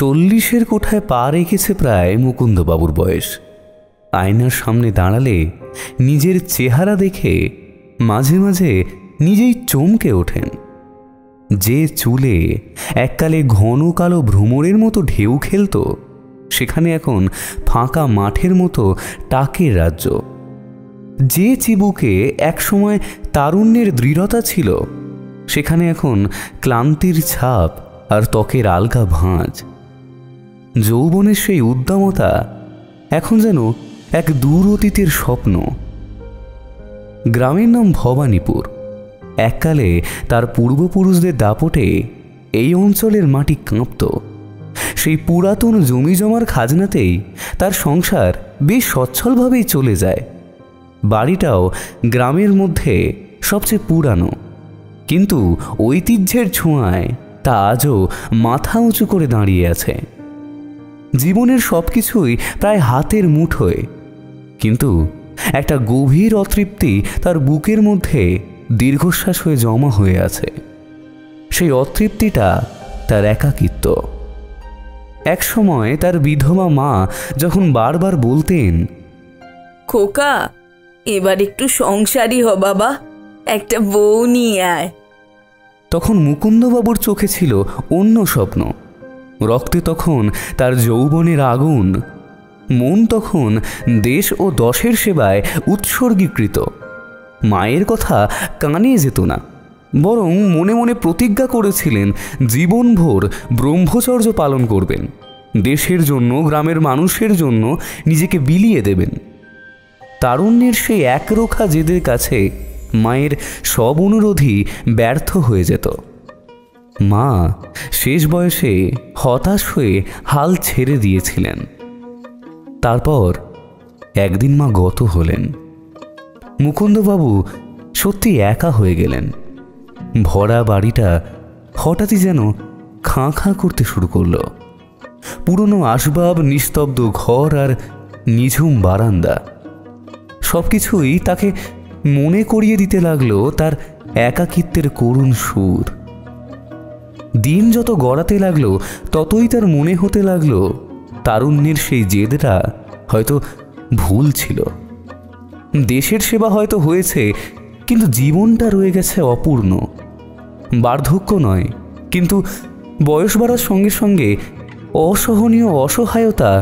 40-এর কোঠায় পা রেখেছে প্রায় মুকুন্দবাবুর বয়স। আয়নার সামনে দাঁড়ালে নিজের চেহারা দেখে মাঝে মাঝে নিজেই চমকে ওঠেন। যে চুলে এককালে ঘন কালো ভ্রমরের মতো ঢেউ খেলত, সেখানে এখন ফাঁকা মাঠের মতো টাকের রাজ্য। যে চিবুকে একসময় তারুণ্যের দৃঢ়তা ছিল, সেখানে এখন ক্লান্তির ছাপ আর ত্বকের আলগা ভাঁজ। যৌবনের সেই উদ্দামতা এখন যেন এক দূর অতীতের স্বপ্ন। গ্রামের নাম ভবানীপুর। এককালে তার পূর্বপুরুষদের দাপটে এই অঞ্চলের মাটি কাঁপত। সেই পুরাতন জমি জমার খাজনাতেই তার সংসার বেশ সচ্ছলভাবেই চলে যায়। বাড়িটাও গ্রামের মধ্যে সবচেয়ে পুরানো, কিন্তু ঐতিহ্যের ছোঁয়ায় তা আজও মাথা উঁচু করে দাঁড়িয়ে আছে। জীবনের সব কিছুই প্রায় হাতের মুঠোয়, কিন্তু একটা গভীর অতৃপ্তি তার বুকের মধ্যে দীর্ঘশ্বাস হয়ে জমা হয়ে আছে। সেই অতৃপ্তিটা তার একাকিত্ব। এক সময় তার বিধবা মা যখন বারবার বলতেন, খোকা, এবার একটু সংসারী হ বাবা, একটা বউ নিয়ে আয়, তখন মুকুন্দবাবুর চোখে ছিল অন্য স্বপ্ন। রক্তে তখন তার যৌবনের আগুন, মন তখন দেশ ও দশের সেবায় উৎসর্গীকৃত। মায়ের কথা কানে যেত না, বরং মনে মনে প্রতিজ্ঞা করেছিলেন জীবনভর ব্রহ্মচর্য পালন করবেন, দেশের জন্য, গ্রামের মানুষের জন্য নিজেকে বিলিয়ে দেবেন। তারুণ্যের সেই একরোখা জেদের কাছে মায়ের সব অনুরোধই ব্যর্থ হয়ে যেত। মা শেষ বয়সে হতাশ হয়ে হাল ছেড়ে দিয়েছিলেন। তারপর একদিন মা গত হলেন। মুকুন্দবাবু সত্যি একা হয়ে গেলেন। ভরা বাড়িটা হঠাৎই যেন খাঁ খাঁ করতে শুরু করল। পুরনো আসবাব, নিস্তব্ধ ঘর আর নিঝুম বারান্দা সবকিছুই তাকে মনে করিয়ে দিতে লাগলো তার একাকিত্বের করুণ সুর। দিন যত গড়াতে লাগলো, ততই তার মনে হতে লাগলো তারুণ্যের সেই জেদটা হয়তো ভুল ছিল। দেশের সেবা হয়তো হয়েছে, কিন্তু জীবনটা রয়ে গেছে অপূর্ণ। বার্ধক্য নয়, কিন্তু বয়স বাড়ার সঙ্গে সঙ্গে অসহনীয় অসহায়তা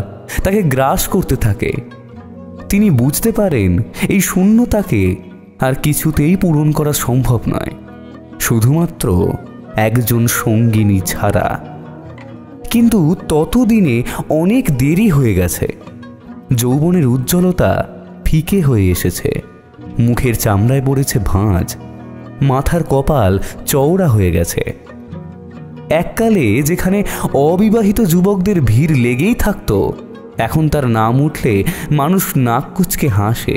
তাকে গ্রাস করতে থাকে। তিনি বুঝতে পারেন এই শূন্যতাকে আর কিছুতেই পূরণ করা সম্ভব নয়, শুধুমাত্র একজন সঙ্গিনী ছাড়া। কিন্তু ততদিনে অনেক দেরি হয়ে গেছে। যৌবনের উজ্জ্বলতা ফিকে হয়ে এসেছে, মুখের চামড়ায় পড়েছে ভাঁজ, মাথার কপাল চওড়া হয়ে গেছে। এককালে যেখানে অবিবাহিত যুবকদের ভিড় লেগেই থাকত, এখন তার নাম উঠলে মানুষ নাক কুঁচকে হাসে।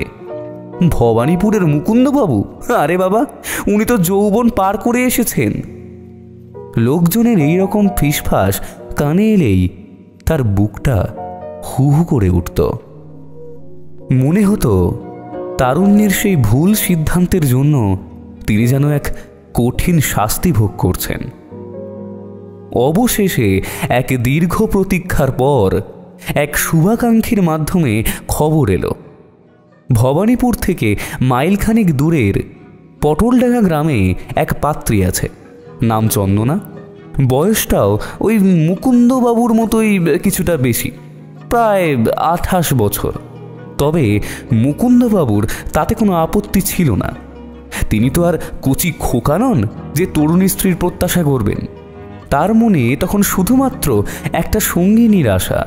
ভবানীপুরের মুকুন্দবাবু, আরে বাবা, উনি তো যৌবন পার করে এসেছেন। লোকজনের এই রকম ফিসফাস কানে এলেই তার বুকটা হু হু করে উঠত। মনে হতো তারুণ্যের সেই ভুল সিদ্ধান্তের জন্য তিনি যেন এক কঠিন শাস্তি ভোগ করছেন। অবশেষে এক দীর্ঘ প্রতীক্ষার পর এক শুভাকাঙ্ক্ষীর মাধ্যমে খবর এলো। ভবানীপুর থেকে মাইলখানেক দূরের পটলডাঙ্গা গ্রামে এক পাত্রী আছে, নাম চন্দনা। বয়সটাও ওই মুকুন্দবাবুর মতোই কিছুটা বেশি, প্রায় 28 বছর। তবে মুকুন্দবাবুর তাতে কোনো আপত্তি ছিল না। তিনি তো আর কচি খোকা নন যে তরুণী স্ত্রীর প্রত্যাশা করবেন। তার মনে তখন শুধুমাত্র একটা সঙ্গিনীর আশা,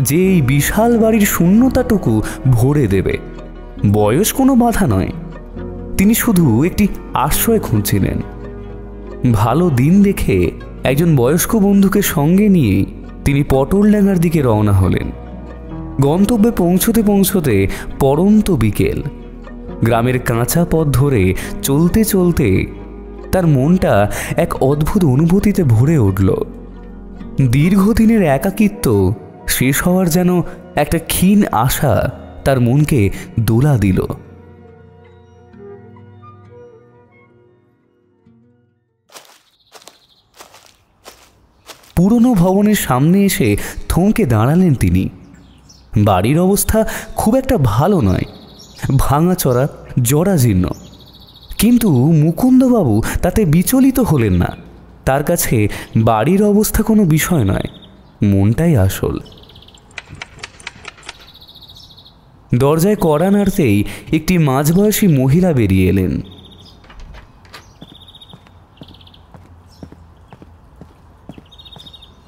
যে এই বিশাল বাড়ির শূন্যতাটুকু ভরে দেবে। বয়স কোনো বাধা নয়, তিনি শুধু একটি আশ্রয় খুঁজছিলেন। ভালো দিন দেখে একজন বয়স্ক বন্ধুকে সঙ্গে নিয়ে তিনি পটলডাঙ্গার দিকে রওনা হলেন। গন্তব্যে পৌঁছতে পৌঁছতে পড়ন্ত বিকেল। গ্রামের কাঁচা পথ ধরে চলতে চলতে তার মনটা এক অদ্ভুত অনুভূতিতে ভরে উঠল। দীর্ঘদিনের একাকিত্ব শেষ হওয়ার যেন একটা ক্ষীণ আশা তার মনকে দোলা দিল। পুরনো ভবনের সামনে এসে থমকে দাঁড়ালেন তিনি। বাড়ির অবস্থা খুব একটা ভালো নয়, ভাঙাচড়া, জরাজীর্ণ। কিন্তু মুকুন্দবাবু তাতে বিচলিত হলেন না। তার কাছে বাড়ির অবস্থা কোনো বিষয় নয়, মনটাই আসল। দরজায় কড়া নাড়তেই একটি মাঝবয়সী মহিলা বেরিয়ে এলেন।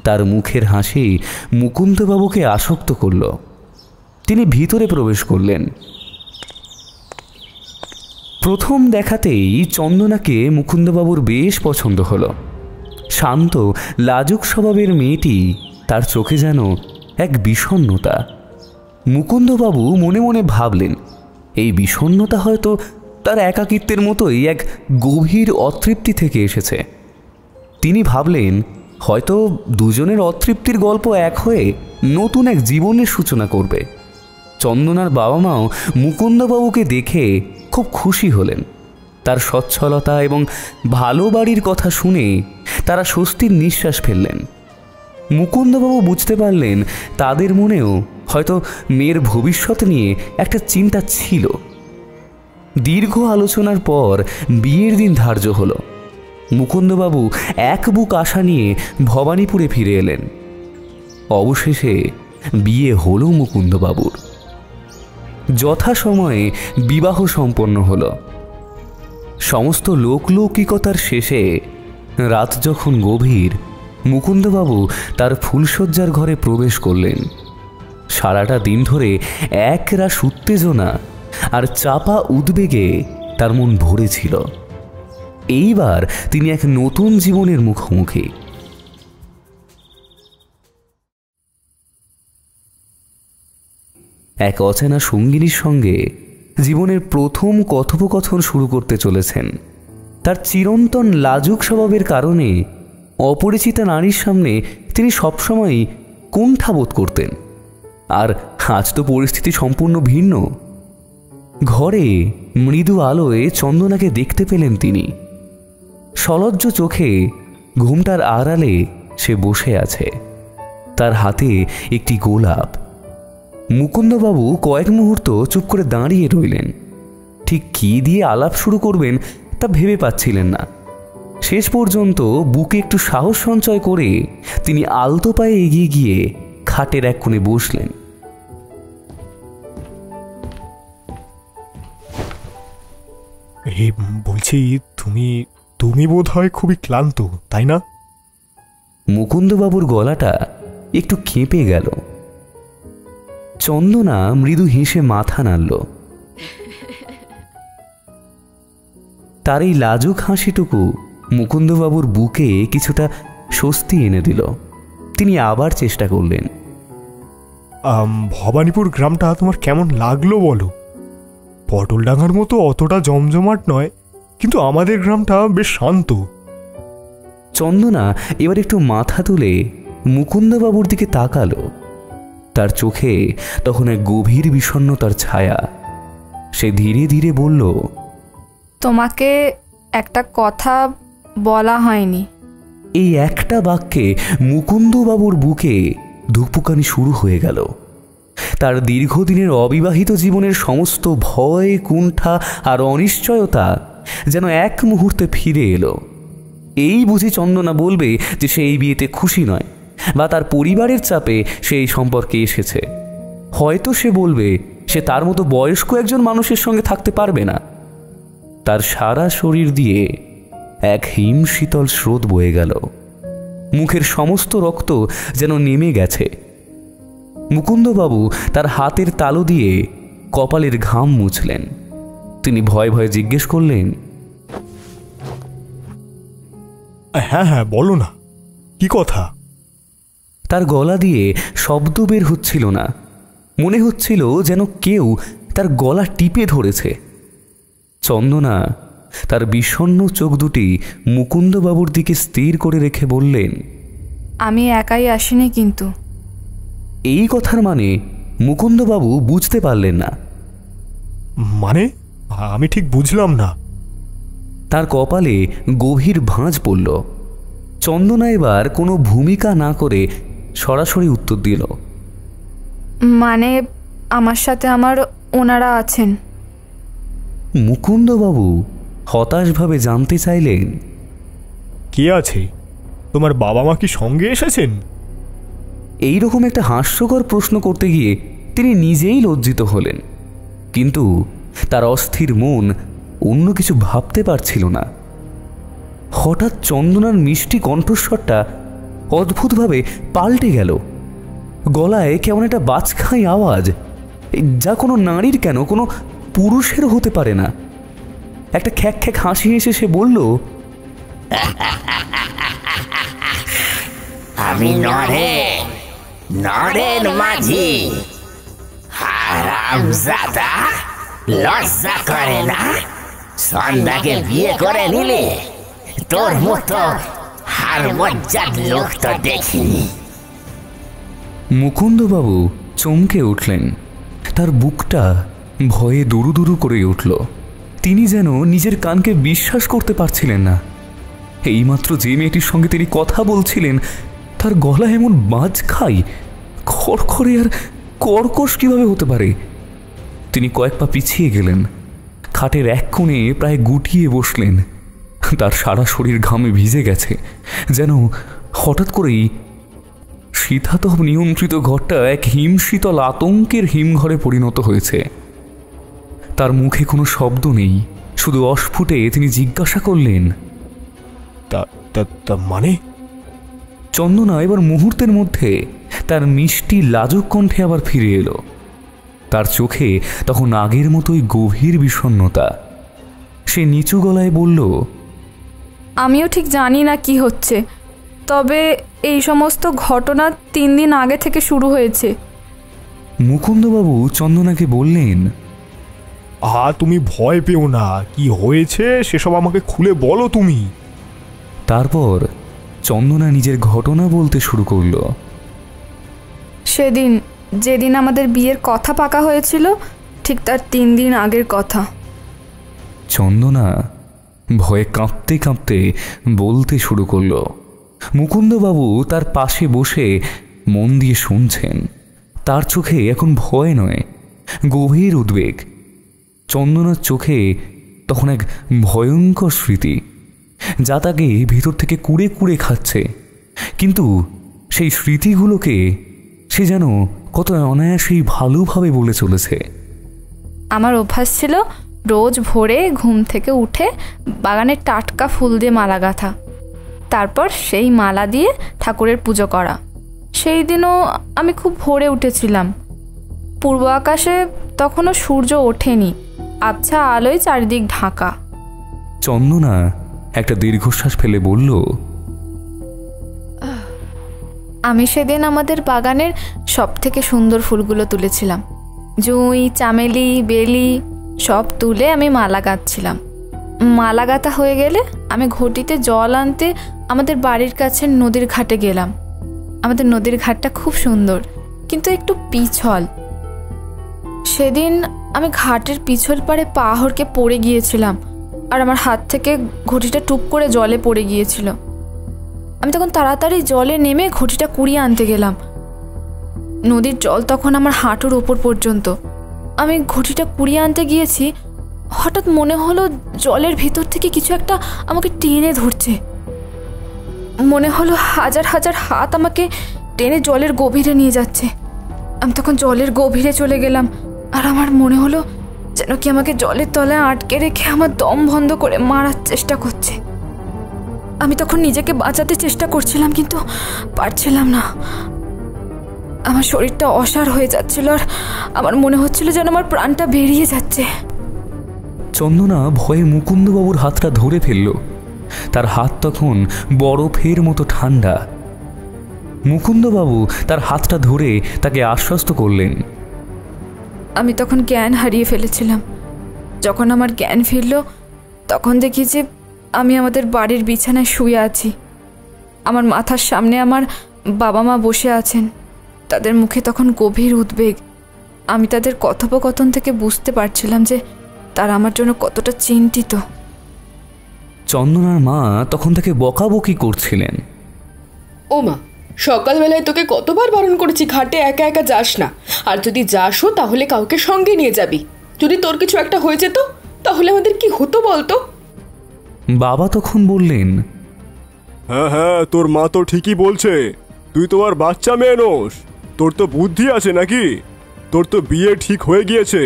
তার মুখের হাসি মুকুন্দবাবুকে আসক্ত করল। তিনি ভিতরে প্রবেশ করলেন। প্রথম দেখাতেই চন্দনাকে মুকুন্দবাবুর বেশ পছন্দ হলো। শান্ত, লাজুক স্বভাবের মেয়েটি, তার চোখে যেন এক বিষণ্ণতা। মুকুন্দবাবু মনে মনে ভাবলেন, এই বিষণ্ণতা হয়তো তার একাকিত্বের মতোই এক গভীর অতৃপ্তি থেকে এসেছে। তিনি ভাবলেন, হয়তো দুজনের অতৃপ্তির গল্প এক হয়ে নতুন এক জীবনের সূচনা করবে। চন্দনার বাবা মাও মুকুন্দবাবুকে দেখে খুব খুশি হলেন। তার সচ্ছলতা এবং ভালো বাড়ির কথা শুনে তারা স্বস্তির নিঃশ্বাস ফেললেন। মুকুন্দবাবু বুঝতে পারলেন তাদের মনেও হয়তো মেয়ের ভবিষ্যৎ নিয়ে একটা চিন্তা ছিল। দীর্ঘ আলোচনার পর বিয়ের দিন ধার্য হলো। মুকুন্দবাবু এক বুক আশা নিয়ে ভবানীপুরে ফিরে এলেন। অবশেষে বিয়ে হলো মুকুন্দবাবুর। যথাসময়ে বিবাহ সম্পন্ন হলো। সমস্ত লোকলৌকিকতার শেষে রাত যখন গভীর, মুকুন্দবাবু তার ফুলশয্যার ঘরে প্রবেশ করলেন। সারাটা দিন ধরে একরাশ উত্তেজনা আর চাপা উদ্বেগে তার মন ভরেছিল। এইবার তিনি এক নতুন জীবনের মুখোমুখি। এক অচেনা সঙ্গিনীর সঙ্গে জীবনের প্রথম কথোপকথন শুরু করতে চলেছেন। তার চিরন্তন লাজুক স্বভাবের কারণে অপরিচিতা নারীর সামনে তিনি সবসময়ই কুণ্ঠাবোধ করতেন। আর আজ তো পরিস্থিতি সম্পূর্ণ ভিন্ন। ঘরে মৃদু আলোয় চন্দনাকে দেখতে পেলেন তিনি। সলজ্জ চোখে ঘুমটার আড়ালে সে বসে আছে, তার হাতে একটি গোলাপ। মুকুন্দবাবু কয়েক মুহূর্ত চুপ করে দাঁড়িয়ে রইলেন। ঠিক কী দিয়ে আলাপ শুরু করবেন তা ভেবে পাচ্ছিলেন না। শেষ পর্যন্ত বুকে একটু সাহস সঞ্চয় করে তিনি আলতো পায়ে এগিয়ে গিয়ে খাটের এক কোণে বসলেন। বলছি, তুমি বোধ হয় খুবই ক্লান্ত, তাই না? মুকুন্দবাবুর গলাটা একটু কেঁপে গেল। চন্দনা মৃদু হেসে মাথা নাড়ল। তার এই লাজুক হাসিটুকু মুকুন্দবাবুর বুকে কিছুটা স্বস্তি এনে দিল। তিনি আবার চেষ্টা করলেন। ভবানীপুর গ্রামটা তোমার কেমন লাগলো বলো? পটলডাঙ্গার মতো অতটা জমজমাট নয়, কিন্তু আমাদের গ্রামটা বেশ শান্ত। চন্দনা এবার একটু মাথা তুলে মুকুন্দবাবুর দিকে তাকালো। তার চোখে তখন এক গভীর বিষণ্ণতার ছায়া। সে ধীরে ধীরে বলল, তোমাকে একটা কথা বলা হয়নি। এই একটা বাক্যে মুকুন্দবাবুর বুকে ধুকপুকানি শুরু হয়ে গেল। তার দীর্ঘদিনের অবিবাহিত জীবনের সমস্ত ভয়, কুণ্ঠা আর অনিশ্চয়তা যেন এক মুহূর্তে ফিরে এলো। এই বুঝি চন্দনা বলবে যে সে এই বিয়েতে খুশি নয়, বা তার পরিবারের চাপে সে এই সম্পর্কে এসেছে। হয়তো সে বলবে সে তার মতো বয়স্ক একজন মানুষের সঙ্গে থাকতে পারবে না। তার সারা শরীর দিয়ে এক হিম শীতল স্রোত বয়ে গেল। মুখের সমস্ত রক্ত যেন নেমে গেছে। মুকুন্দবাবু তার হাতের তালু দিয়ে কপালের ঘাম মুছলেন। তিনি ভয়ে ভয়ে জিজ্ঞেস করলেন, হ্যাঁ হ্যাঁ, বলো না, কি কথা? তার গলা দিয়ে শব্দ বের হচ্ছিল না। মনে হচ্ছিল যেন কেউ তার গলা টিপে ধরেছে। চন্দনা তার বিষণ্ণ চোখ দুটি মুকুন্দবাবুর দিকে স্থির করে রেখে বললেন, আমি একাই আসিনি কিন্তু। এই কথার মানে মুকুন্দবাবু বুঝতে পারলেন না। মানে আমি ঠিক বুঝলাম না। তার কপালে গভীর ভাঁজ পড়ল। চন্দনা এবার কোনো ভূমিকা না করে সরাসরি উত্তর দিল। মানে আমার সাথে আমার ওনারা আছেন। মুকুন্দবাবু হতাশভাবে জানতে চাইলেন, কে আছে? তোমার বাবা মা কি সঙ্গে এসেছেন? এই রকম একটা হাস্যকর প্রশ্ন করতে গিয়ে তিনি নিজেই লজ্জিত হলেন, কিন্তু তার অস্থির মন অন্য কিছু ভাবতে পারছিল না। হঠাৎ চন্দনার মিষ্টি কণ্ঠস্বরটা অদ্ভুতভাবে পাল্টে গেল। গলায় কেমন একটা বাজখাই আওয়াজ, যা কোনো নারীর কেন কোনো পুরুষের হতে পারে না। একটা খ্যাক খ্যাক হাসি হেসে সে বলল, আমি নরেন মাঝি। হারামজাদা, লজ্জা করে না? সন্ধ্যাকে বিয়ে করে নিলে? তোর মতো হার মজ্জাদ লোক তো দেখিনি। মুকুন্দবাবু চমকে উঠলেন। তার বুকটা ভয়ে দুরু দুরু করে উঠল। তিনি যেন নিজের কানকে বিশ্বাস করতে পারছিলেন না। এইমাত্র যে মেয়েটির সঙ্গে তিনি কথা বলছিলেন, তার গলা এমন বাজ খাই, খড়খড়ে আর কর্কশ কিভাবে হতে পারে? তিনি কয়েক পা পিছিয়ে গেলেন, খাটের এক কোণে প্রায় গুটিয়ে বসলেন। তার সারা শরীর ঘামে ভিজে গেছে, যেন হঠাৎ করেই শীতাতপ নিয়ন্ত্রিত ঘরটা এক হিমশীতল আতঙ্কের হিমঘরে পরিণত হয়েছে। তার মুখে কোনো শব্দ নেই, শুধু অস্ফুটে তিনি জিজ্ঞাসা করলেন, মানে? চন্দনা এবার মুহূর্তের মধ্যে তার মিষ্টি লাজুক কণ্ঠে আবার ফিরে এলো। তার চোখে তখন আগের মতোই গভীর বিষণ্ণতা। সে নিচু গলায় বলল, আমিও ঠিক জানি না কি হচ্ছে, তবে এই সমস্ত ঘটনা 3 দিন আগে থেকে শুরু হয়েছে। মুকুন্দবাবু চন্দনাকে বললেন, তুমি ভয় পেও না, কি হয়েছে সেসব আমাকে খুলে বলো তুমি। তারপর চন্দনা নিজের ঘটনা বলতে শুরু করল। সেদিন যেদিন আমাদের বিয়ের কথা পাকা হয়েছিল, ঠিক তার 3 দিন আগের কথা। চন্দনা ভয়ে কাঁপতে কাঁপতে বলতে শুরু করল। মুকুন্দবাবু তার পাশে বসে মন দিয়ে শুনছেন। তার চোখে এখন ভয় নয়, গভীর উদ্বেগ। চন্দনার চোখে তখন এক ভয়ঙ্কর স্মৃতি, যা তাকে ভিতর থেকে কুড়ে কুড়ে খাচ্ছে। কিন্তু সেই স্মৃতিগুলোকে সে যেন কত অনায়াসেই ভালোভাবে বলে চলেছে। আমার অভ্যাস ছিল রোজ ভোরে ঘুম থেকে উঠে বাগানে টাটকা ফুল দিয়ে মালা গাঁথা, তারপর সেই মালা দিয়ে ঠাকুরের পুজো করা। সেই দিনও আমি খুব ভোরে উঠেছিলাম। পূর্ব আকাশে তখনও সূর্য ওঠেনি, আবছা আলোয় চারিদিক ঢাকা। চন্দনা একটা দীর্ঘশ্বাস ফেলে বলল, আমি সেদিন আমাদের বাগানের সব থেকে সুন্দর ফুলগুলো তুলেছিলাম। জুঁই, চামেলি, বেলি সব তুলে আমি মালা গাঁথছিলাম। মালা গাঁথা হয়ে গেলে আমি ঘটিতে জল আনতে আমাদের বাড়ির কাছে নদীর ঘাটে গেলাম। আমাদের নদীর ঘাটটা খুব সুন্দর, কিন্তু একটু পিছল। সেদিন আমি ঘাটের পিছল পাড়ে পা হড়কে পড়ে গিয়েছিলাম, আর আমার হাত থেকে ঘটিটা টুপ করে জলে পড়ে গিয়েছিল। আমি তখন তাড়াতাড়ি জলে নেমে ঘটিটা কুড়িয়ে আনতে গেলাম। নদীর জল তখন আমার হাঁটুর ওপর পর্যন্ত। আমি ঘটিটা কুড়িয়ে আনতে গিয়েছি, হঠাৎ মনে হলো জলের ভিতর থেকে কিছু একটা আমাকে টেনে ধরছে। মনে হলো হাজার হাজার হাত আমাকে টেনে জলের গভীরে নিয়ে যাচ্ছে। আমি তখন জলের গভীরে চলে গেলাম, আর আমার মনে হলো যেন কি আমাকে জলের তলায় আটকে রেখে আমার দম বন্ধ করে মারার চেষ্টা করছে। আমি তখন নিজেকে বাঁচাতে চেষ্টা করছিলাম, কিন্তু পারছিলাম না। আমার শরীরটা অসাড় হয়ে যাচ্ছিল, আর আমার মনে হচ্ছিল যেন আমার প্রাণটা বেরিয়ে যাচ্ছে। চন্দনা ভয়ে মুকুন্দবাবুর হাতটা ধরে ফেলল। তার হাত তখন বরফের মতো ঠান্ডা। মুকুন্দবাবু তার হাতটা ধরে তাকে আশ্বস্ত করলেন। আমি তখন জ্ঞান হারিয়ে ফেলেছিলাম। যখন আমার জ্ঞান ফিরল, তখন দেখি যে আমি আমাদের বাড়ির বিছানায় শুয়ে আছি। আমার মাথার সামনে আমার বাবা মা বসে আছেন। তাদের মুখে তখন গভীর উদ্বেগ। আমি তাদের কথোপকথন থেকে বুঝতে পারছিলাম যে তারা আমার জন্য কতটা চিন্তিত। চন্দনার মা তখন তাকে বকাবকি করছিলেন। ও মা, সকালবেলায় তোকে কতবার বারণ করেছি ঘাটে একা একা যাস না, আর যদি যাসও তাহলে কাউকে সঙ্গে নিয়ে যাবি। যদি তোর কিছু একটা হয়ে যেত তাহলে আমাদের কি হতো বলতো? বাবা তখন বললেন, হ্যাঁ হ্যাঁ, তোর মা তো ঠিকই বলছে। তুই তো আর বাচ্চা মেয়ে নোস, তোর তো বুদ্ধি আছে নাকি? তোর তো বিয়ে ঠিক হয়ে গিয়েছে।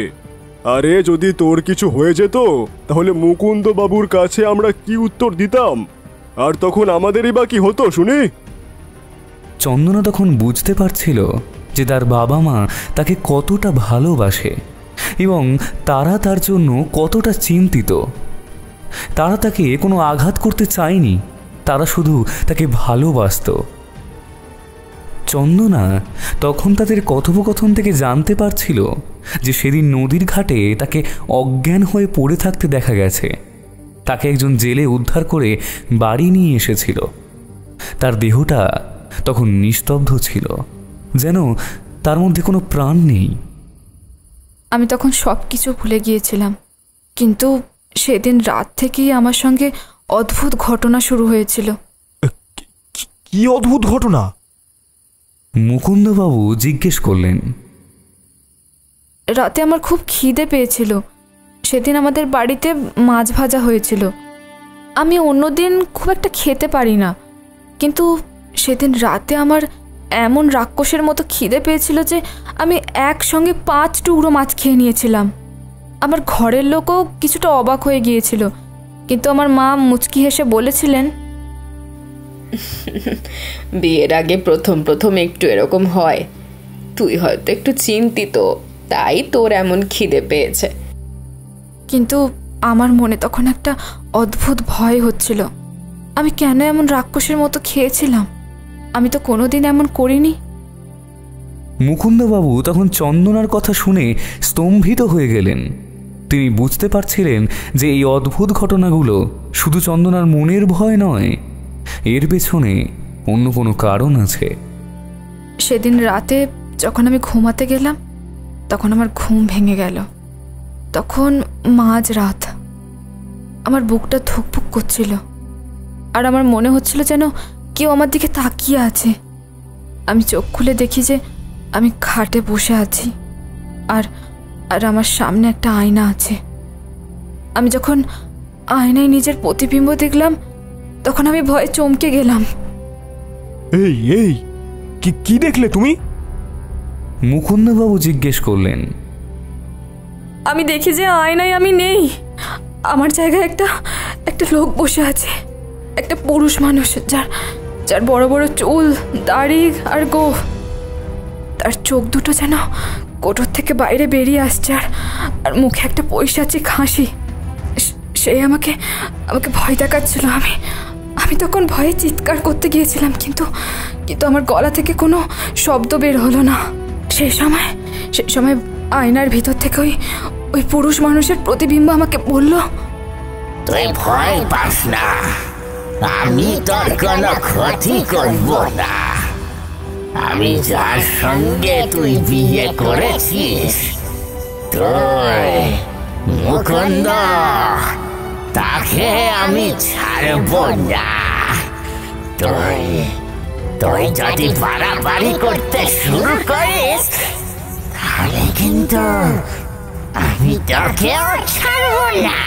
আরে যদি তোর কিছু হয়ে যেত তাহলে মুকুন্দ বাবুর কাছে আমরা কি উত্তর দিতাম? আর তখন আমাদেরই বা কি হতো শুনি? চন্দনা তখন বুঝতে পারছিল যে তার বাবা মা তাকে কতটা ভালোবাসে এবং তারা তার জন্য কতটা চিন্তিত। তারা তাকে কোনো আঘাত করতে চায়নি, তারা শুধু তাকে ভালোবাসত। চন্দনা তখন তাদের কথোপকথন থেকে জানতে পারছিল যে সেদিন নদীর ঘাটে তাকে অজ্ঞান হয়ে পড়ে থাকতে দেখা গেছে। তাকে একজন জেলে উদ্ধার করে বাড়ি নিয়ে এসেছিল। তার দেহটা তখন নিস্তব্ধ ছিল, যেন তার মধ্যে কোনো প্রাণ নেই। আমি তখন সব কিছু ভুলে গিয়েছিলাম, কিন্তু সেদিন রাত থেকেই আমার সঙ্গে অদ্ভুত ঘটনা শুরু হয়েছিল। কি অদ্ভুত ঘটনা? মুকুন্দবাবু জিজ্ঞেস করলেন। রাতে আমার খুব খিদে পেয়েছিল। সেদিন আমাদের বাড়িতে মাছ ভাজা হয়েছিল। আমি অন্যদিন খুব একটা খেতে পারি না, কিন্তু সেদিন রাতে আমার এমন রাক্ষসের মতো খিদে পেয়েছিল যে আমি একসঙ্গে 5 টুকরো মাছ খেয়ে নিয়েছিলাম। আমার ঘরের লোকও কিছুটা অবাক হয়ে গিয়েছিল, কিন্তু আমার মা মুচকি হেসে বলেছিলেন, বিয়ের আগে প্রথম প্রথম একটু এরকম হয়, তুই হয়তো একটু চিন্তিত, তাই তোর এমন খিদে পেয়েছে। কিন্তু আমার মনে তখন একটা অদ্ভুত ভয় হচ্ছিল। আমি কেন এমন রাক্ষসের মতো খেয়েছিলাম? আমি তো কোনোদিন এমন করিনি। মুকুন্দবাবু তখন চন্দনার কথা শুনে স্তম্ভিত হয়ে গেলেন। তিনি বুঝতে পারছিলেন যে এই অদ্ভুত ঘটনাগুলো শুধু চন্দনার মনের ভয় নয়, এর পেছনে অন্য কোনো কারণ আছে। সেদিন রাতে যখন আমি ঘুমাতে গেলাম তখন আমার ঘুম ভেঙে গেল। তখন মাঝরাত, আমার বুকটা ধুকপুক করছিল, আর আমার মনে হচ্ছিল যেন কেউ আমার দিকে তাকিয়ে আছে। আমি চোখ খুলে দেখি যে আমি খাটে বসে আছি, আর আর আমার সামনে একটা আয়না আছে। আমি যখন আয়নায় নিজের প্রতিবিম্ব দেখলাম তখন আমি ভয়ে চমকে গেলাম। এই এই কি দেখলে তুমি? মুকুন্দবাবু জিজ্ঞেস করলেন। আমি দেখি যে আয়নায় আমি নেই, আমার জায়গায় একটা লোক বসে আছে, একটা পুরুষ মানুষ, যার বড় বড় চুল, দাড়ি আর গোঁফ। তার চোখ দুটো যেন কোটর থেকে বাইরে বেরিয়ে আসছে, আর মুখে একটা পৈশাচিক হাসি। সে আমাকে ভয় দেখাচ্ছিল। আমি তখন ভয়ে চিৎকার করতে গিয়েছিলাম, কিন্তু আমার গলা থেকে কোনো শব্দ বের হলো না। সেই সময় আয়নার ভিতর থেকে ওই পুরুষ মানুষের প্রতিবিম্ব আমাকে বলল, তুই ভয় পাস না, আমি তোর কোনো ক্ষতি করব না। আমি যার সঙ্গে তুই বিয়ে করেছিস, তুই মুকুন্দ, তাকে আমি ছাড়ব না। তুই যদি বাড়াবাড়ি করতে শুরু করিস তাহলে কিন্তু আমি তোকেও ছাড়ব না।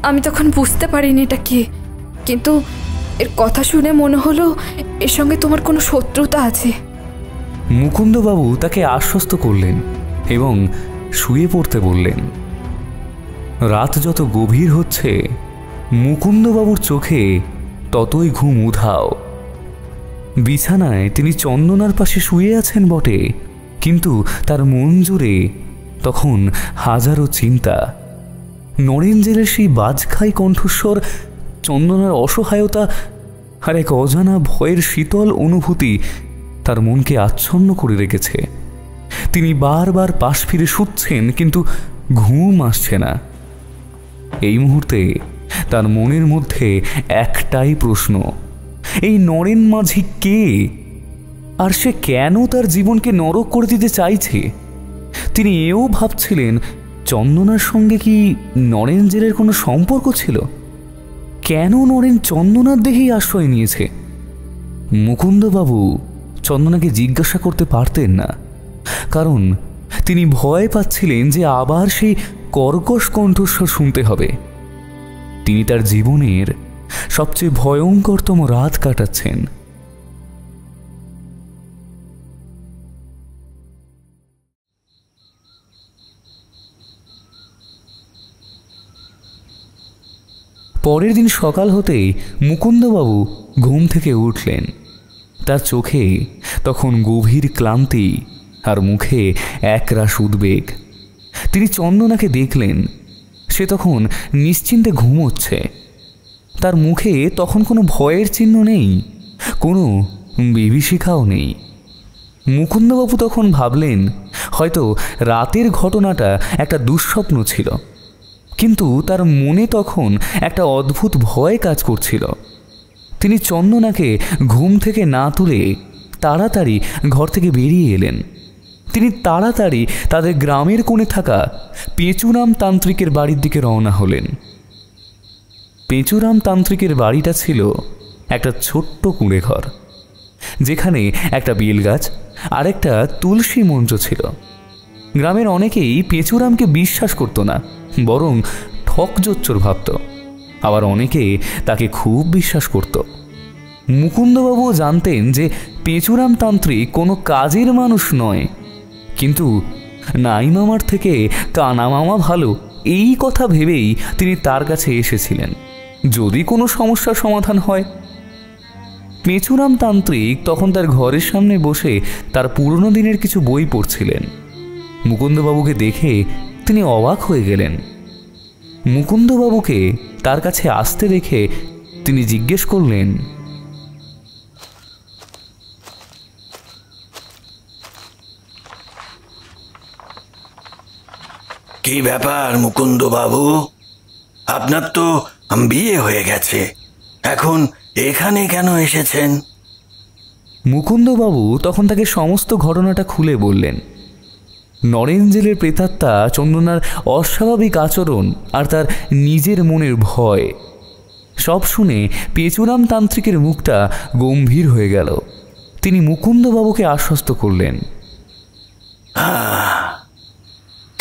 আমি তখন বুঝতে পারিনি এটা কে, কিন্তু এর কথা শুনে মনে হলো এর সঙ্গে তোমার কোনো শত্রুতা আছে। মুকুন্দবাবু তাকে আশ্বস্ত করলেন এবং শুয়ে পড়তে বললেন। রাত যত গভীর হচ্ছে মুকুন্দবাবুর চোখে ততই ঘুম উধাও। বিছানায় তিনি চন্দনার পাশে শুয়ে আছেন বটে, কিন্তু তার মন জুড়ে তখন হাজারো চিন্তা। নরেন জেলের সেই বাজখাই কণ্ঠস্বর, চন্দনার অসহায়তা আর এক অজানা ভয়ের শীতল অনুভূতি তার মনকে আচ্ছন্ন করে রেখেছে। তিনি বারবার পাশ ফিরে শুচ্ছেন, কিন্তু ঘুম আসছে না। এই মুহূর্তে তার মনের মধ্যে একটাই প্রশ্ন, এই নরেন মাঝি কে, আর সে কেন তার জীবনকে নরক করে দিতে চাইছে? তিনি এও ভাবছিলেন চন্দনার সঙ্গে কি নরেন জেলের কোনো সম্পর্ক ছিল? কেন নরেন চন্দনার দেহেই আশ্রয় নিয়েছে? মুকুন্দবাবু চন্দনাকে জিজ্ঞাসা করতে পারতেন না, কারণ তিনি ভয় পাচ্ছিলেন যে আবার সেই কর্কশ কণ্ঠস্বর শুনতে হবে। তিনি তার জীবনের সবচেয়ে ভয়ঙ্করতম রাত কাটাচ্ছেন। পরের দিন সকাল হতেই মুকুন্দবাবু ঘুম থেকে উঠলেন। তার চোখে তখন গভীর ক্লান্তি আর মুখে একরাশ উদ্বেগ। তিনি চন্দনাকে দেখলেন, সে তখন নিশ্চিন্তে ঘুমোচ্ছে। তার মুখে তখন কোনো ভয়ের চিহ্ন নেই, কোনো বিভীষিকাও নেই। মুকুন্দবাবু তখন ভাবলেন হয়তো রাতের ঘটনাটা একটা দুঃস্বপ্ন ছিল, কিন্তু তার মনে তখন একটা অদ্ভুত ভয় কাজ করছিল। তিনি চন্দনাকে ঘুম থেকে না তুলে তাড়াতাড়ি ঘর থেকে বেরিয়ে এলেন। তিনি তাড়াতাড়ি তাদের গ্রামের কোণে থাকা পেঁচুরাম তান্ত্রিকের বাড়ির দিকে রওনা হলেন। পেঁচুরাম তান্ত্রিকের বাড়িটা ছিল একটা ছোট্ট কুঁড়ে ঘর, যেখানে একটা বেল গাছ আর একটা তুলসী মঞ্চ ছিল। গ্রামের অনেকেই পেঁচুরামকে বিশ্বাস করত না, বরং ঠকজোচ্চর ভাবত। আবার অনেকে তাকে খুব বিশ্বাস করত। মুকুন্দবাবু জানতেন যে পেঁচুরাম তান্ত্রিক কোনো কাজের মানুষ নয়, কিন্তু নাই মামার থেকে কানা মামা ভালো, এই কথা ভেবেই তিনি তার কাছে এসেছিলেন, যদি কোনো সমস্যার সমাধান হয়। পেঁচুরাম তান্ত্রিক তখন তার ঘরের সামনে বসে তার পুরনো দিনের কিছু বই পড়ছিলেন। মুকুন্দবাবুকে দেখে তিনি অবাক হয়ে গেলেন। মুকুন্দবাবুকে তার কাছে আসতে দেখে তিনি জিজ্ঞেস করলেন, কি ব্যাপার মুকুন্দবাবু? আপনার তো বিয়ে হয়ে গেছে, এখন এখানে কেন এসেছেন? মুকুন্দবাবু তখন তাকে সমস্ত ঘটনাটা খুলে বললেন। নরেন জেলের প্রেতাত্মা চন্দনার অস্বাভাবিক আচরণ আর তার নিজের মনের ভয় সব শুনে পেঁচুরাম তান্ত্রিকের মুখটা গম্ভীর হয়ে গেল। তিনি মুকুন্দবাবুকে আশ্বস্ত করলেন,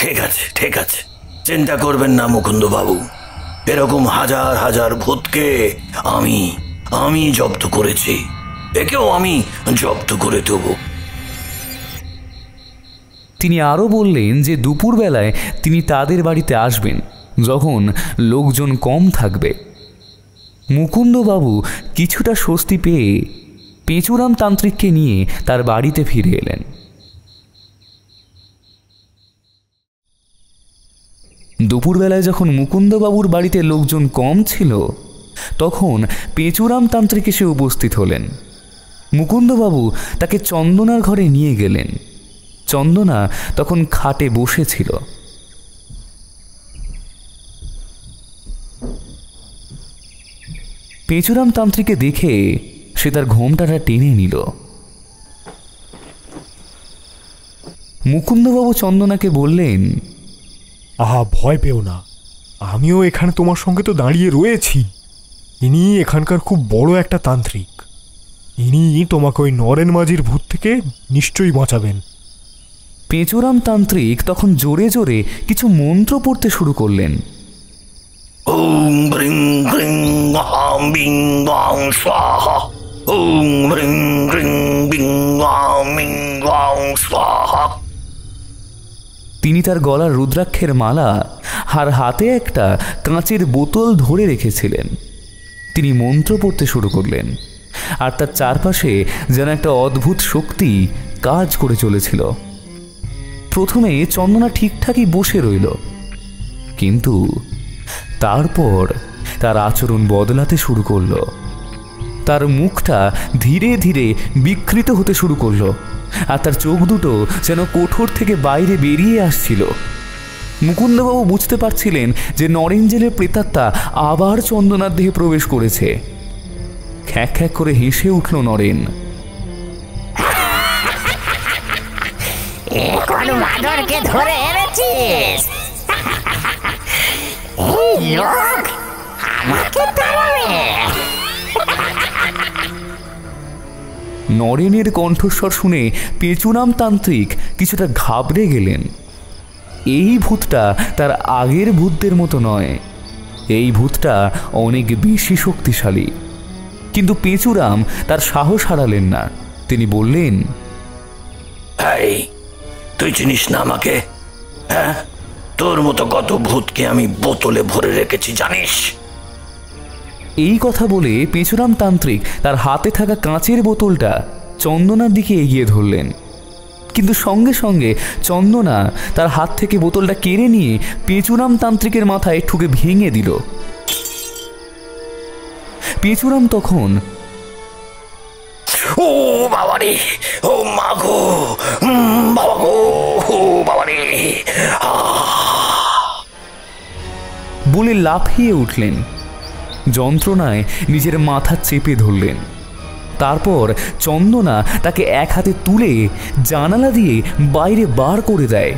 ঠিক আছে ঠিক আছে, চিন্তা করবেন না মুকুন্দবাবু, এরকম হাজার হাজার ভূতকে আমি জব্দ করেছি, একেও আমি জব্দ করে দেব। তিনি আরও বললেন যে দুপুরবেলায় তিনি তাদের বাড়িতে আসবেন, যখন লোকজন কম থাকবে। মুকুন্দবাবু কিছুটা স্বস্তি পেয়ে পেঁচুরাম তান্ত্রিককে নিয়ে তার বাড়িতে ফিরে এলেন। দুপুরবেলায় যখন মুকুন্দবাবুর বাড়িতে লোকজন কম ছিল, তখন পেঁচুরাম তান্ত্রিক এসে উপস্থিত হলেন। মুকুন্দবাবু তাকে চন্দনার ঘরে নিয়ে গেলেন। চন্দনা তখন খাটে বসেছিল। পেঁচুরাম তান্ত্রিককে দেখে সে তার ঘোমটাটা টেনে নিল। মুকুন্দবাবু চন্দনাকে বললেন, আহা, ভয় পেও না, আমিও এখানে তোমার সঙ্গে তো দাঁড়িয়ে রয়েছি। ইনি এখানকার খুব বড় একটা তান্ত্রিক, ইনি তোমাকে ওই নরেন মাঝির ভূত থেকে নিশ্চয়ই বাঁচাবেন। পেঁচুরাম তান্ত্রিক তখন জোরে জোরে কিছু মন্ত্র পড়তে শুরু করলেন। ওম ব্রিং ব্রিং ওয়াং বিং ওয়াং স্বাহা, ওম ব্রিং ব্রিং বিং ওয়াং মিং ওয়াং স্বাহা। তিনি তার গলার রুদ্রাক্ষের মালা আর হাতে একটা কাঁচের বোতল ধরে রেখেছিলেন। তিনি মন্ত্র পড়তে শুরু করলেন, আর তার চারপাশে যেন একটা অদ্ভুত শক্তি কাজ করে চলেছিল। প্রথমে চন্দনা ঠিকঠাকই বসে রইল, কিন্তু তারপর তার আচরণ বদলাতে শুরু করল। তার মুখটা ধীরে ধীরে বিকৃত হতে শুরু করলো, আর তার চোখ দুটো যেন কোঠর থেকে বাইরে বেরিয়ে আসছিল। মুকুন্দবাবু বুঝতে পারছিলেন যে নরেন জেলের প্রেতাত্মা আবার চন্দনার দেহে প্রবেশ করেছে। খ্যাক খ্যাক করে হেসে উঠল নরেন। কোন বাদরকে ধরে এনেছিস? এই লোক আমাকে তাড়াবে? নরেনের কণ্ঠস্বর শুনে পেঁচুরাম তান্ত্রিক কিছুটা ঘাবড়ে গেলেন। এই ভূতটা তার আগের ভূতদের মতো নয়, এই ভূতটা অনেক বেশি শক্তিশালী। কিন্তু পেঁচুরাম তার সাহস হারালেন না। তিনি বললেন, এই তুই চিনিস না আমাকে? হ্যাঁ, তোর মতো কত ভূতকে আমি বোতলে ভরে রেখেছি জানিস? এই কথা বলে পেঁচুরাম তান্ত্রিক তার হাতে থাকা কাঁচের বোতলটা চন্দনার দিকে এগিয়ে ধরলেন। কিন্তু সঙ্গে সঙ্গে চন্দনা তার হাত থেকে বোতলটা কেড়ে নিয়ে পেঁচুরাম তান্ত্রিকের মাথায় ঠুকে ভেঙে দিল। পেঁচুরাম তখন, ও বাবারে, ও মা গো, বাবা গো, ও বাবারে বলে লাফিয়ে উঠলেন। যন্ত্রণায় নিজের মাথা চেপে ধরলেন। তারপর চন্দনা তাকে এক হাতে তুলে জানালা দিয়ে বাইরে বার করে দেয়।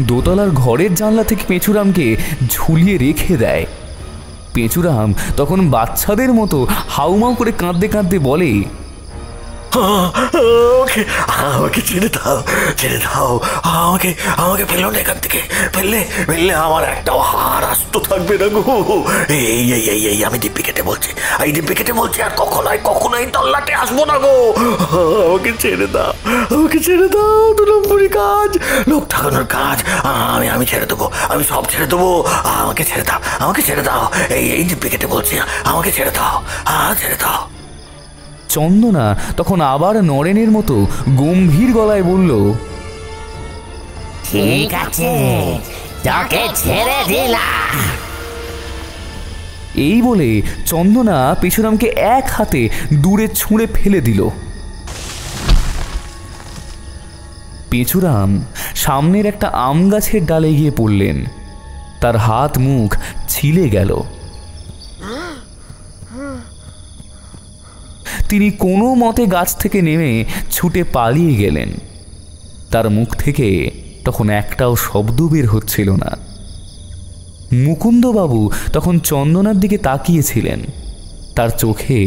দোতলার ঘরের জানলা থেকে পেঁচুরামকে ঝুলিয়ে রেখে দেয়। পেঁচুরাম তখন বাচ্চাদের মতো হাউমাউ করে কাঁদতে কাঁদতে বলে, ওকে আমাকে ছেড়ে দাও, ছেড়ে দাও, আমাকে আমাকে ফেলো না এখান থেকে। ফেললে ফেললে আমার একটাও হাড় আস্ত থাকবে না গো। এই এই এই এই আমি দিব্যি কেটে বলছি, এই দিব্যি কেটে বলছি, আর কখনোই কখনোই তল্লাটে আসবো না গো। আমাকে ছেড়ে দাও, আমাকে ছেড়ে দাও। 2 নম্বরই কাজ, লোক ঠকানোর কাজ। আমি আমি ছেড়ে দেবো, আমি সব ছেড়ে দেবো। আমাকে ছেড়ে দাও, আমাকে ছেড়ে দাও। এই এই দিব্যি কেটে বলছি, আমাকে ছেড়ে দাও, ছেড়ে দাও। চন্দনা তখন আবার নরেনের মতো গম্ভীর গলায় বলল, ঠিক আছে, তোকে ছেড়ে দিলাম। এই বলে চন্দনা পেঁচুরামকে এক হাতে দূরে ছুঁড়ে ফেলে দিল। পেঁচুরাম সামনের একটা আম গাছের ডালে গিয়ে পড়লেন। তার হাত মুখ ছিলে গেল। তিনি কোনো মতে গাছ থেকে নেমে ছুটে পালিয়ে গেলেন। তার মুখ থেকে তখন একটাও শব্দ বের হচ্ছিল না। মুকুন্দবাবু তখন চন্দনার দিকে তাকিয়েছিলেন। তার চোখে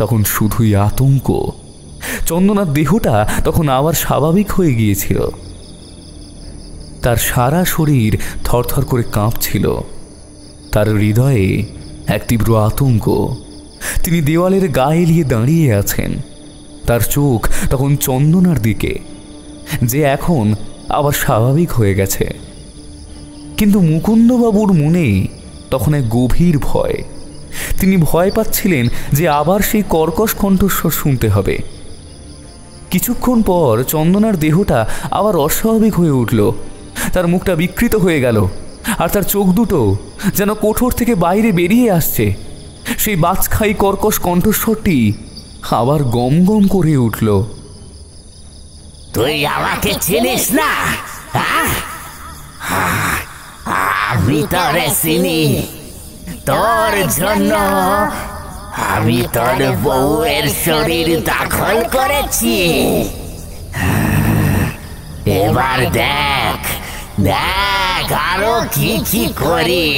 তখন শুধুই আতঙ্ক। চন্দনার দেহটা তখন আবার স্বাভাবিক হয়ে গিয়েছিল। তার সারা শরীর থরথর করে কাঁপছিল। তার হৃদয়ে এক তীব্র আতঙ্ক। তিনি দেওয়ালের গায়ে এলিয়ে দাঁড়িয়ে আছেন। তার চোখ তখন চন্দনার দিকে, যে এখন আবার স্বাভাবিক হয়ে গেছে। কিন্তু মুকুন্দবাবুর মনে তখন এক গভীর ভয়। তিনি ভয় পাচ্ছিলেন যে আবার সেই কর্কশ কণ্ঠস্বর শুনতে হবে। কিছুক্ষণ পর চন্দনার দেহটা আবার অস্বাভাবিক হয়ে উঠল। তার মুখটা বিকৃত হয়ে গেল, আর তার চোখ দুটো যেন কোঠর থেকে বাইরে বেরিয়ে আসছে। সেই বাজখাই কর্কশ কণ্ঠস্বরটি আবার গম গম করে উঠল, তুই আমাকে চিনিস না? আমি তোরে চিনি। তোর জন্য আমি তোর বউয়ের শরীর দখল করেছি। এবার দেখ দেখ আরো কি কি করি।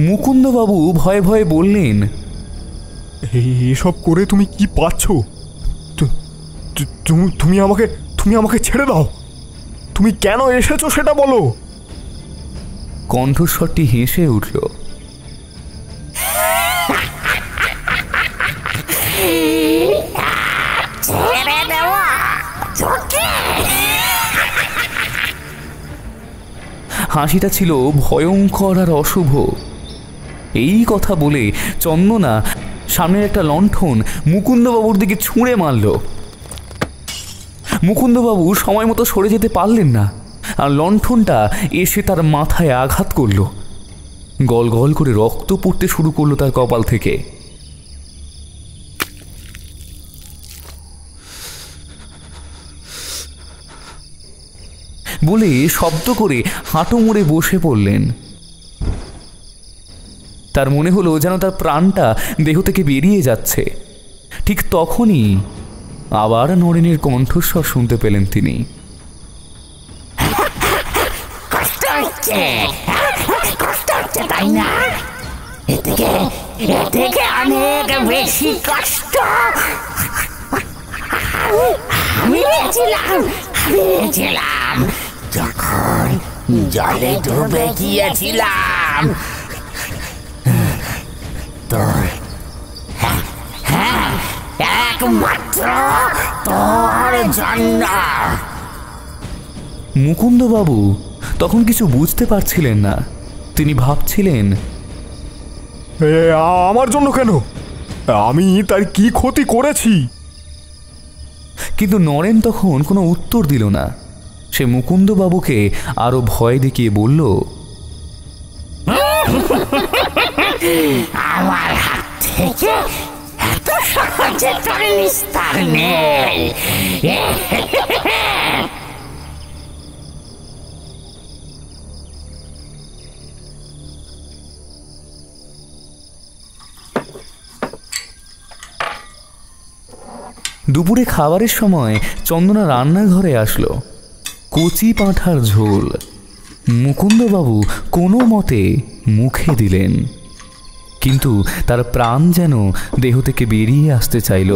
মুকুন্দবাবু ভয়ে ভয়ে বললেন, এসব করে তুমি কি পাচ্ছ? তুমি আমাকে ছেড়ে দাও। তুমি কেন এসেছো সেটা বলো। কণ্ঠস্বরটি হেসে উঠল। হাসিটা ছিল ভয়ঙ্কর আর অশুভ। এই কথা বলে চন্দনা সামনের একটা লণ্ঠন মুকুন্দবাবুর দিকে ছুঁড়ে মারল। মুকুন্দবাবু সময় মতো সরে যেতে পারলেন না, আর লণ্ঠনটা এসে তার মাথায় আঘাত করল। গল গল করে রক্ত পড়তে শুরু করলো তার কপাল থেকে। বলে শব্দ করে হাঁটু মুড়ে বসে পড়লেন। তার মনে হলো যেন তার প্রাণটা দেহ থেকে বেরিয়ে যাচ্ছে। ঠিক তখনই আবার নরেনের কণ্ঠস্বর শুনতে পেলেন তিনি। হচ্ছে, কষ্ট হচ্ছে তাই না? এ থেকে অনেক বেশি কষ্ট আমি পেয়েছিলাম যখন জলে ডুবে গিয়েছিলাম তোর, হ্যাঁ, একমাত্র তোর জন্য। মুকুন্দবাবু তখন কিছু বুঝতে পারছিলেন না। তিনি ভাবছিলেন, আমার জন্য কেন? আমি তার কি ক্ষতি করেছি? কিন্তু নরেন তখন কোনো উত্তর দিল না। সে মুকুন্দবাবুকে আরো ভয় দেখিয়ে বলল, আমার হাত থেকে এত সহজে তোর নিস্তার নেই। দুপুরে খাবারের সময় চন্দনা রান্নাঘরে আসলো। কচি পাঁঠার ঝোল মুকুন্দবাবু কোনো মতে মুখে দিলেন, কিন্তু তার প্রাণ যেন দেহ থেকে বেরিয়ে আসতে চাইল।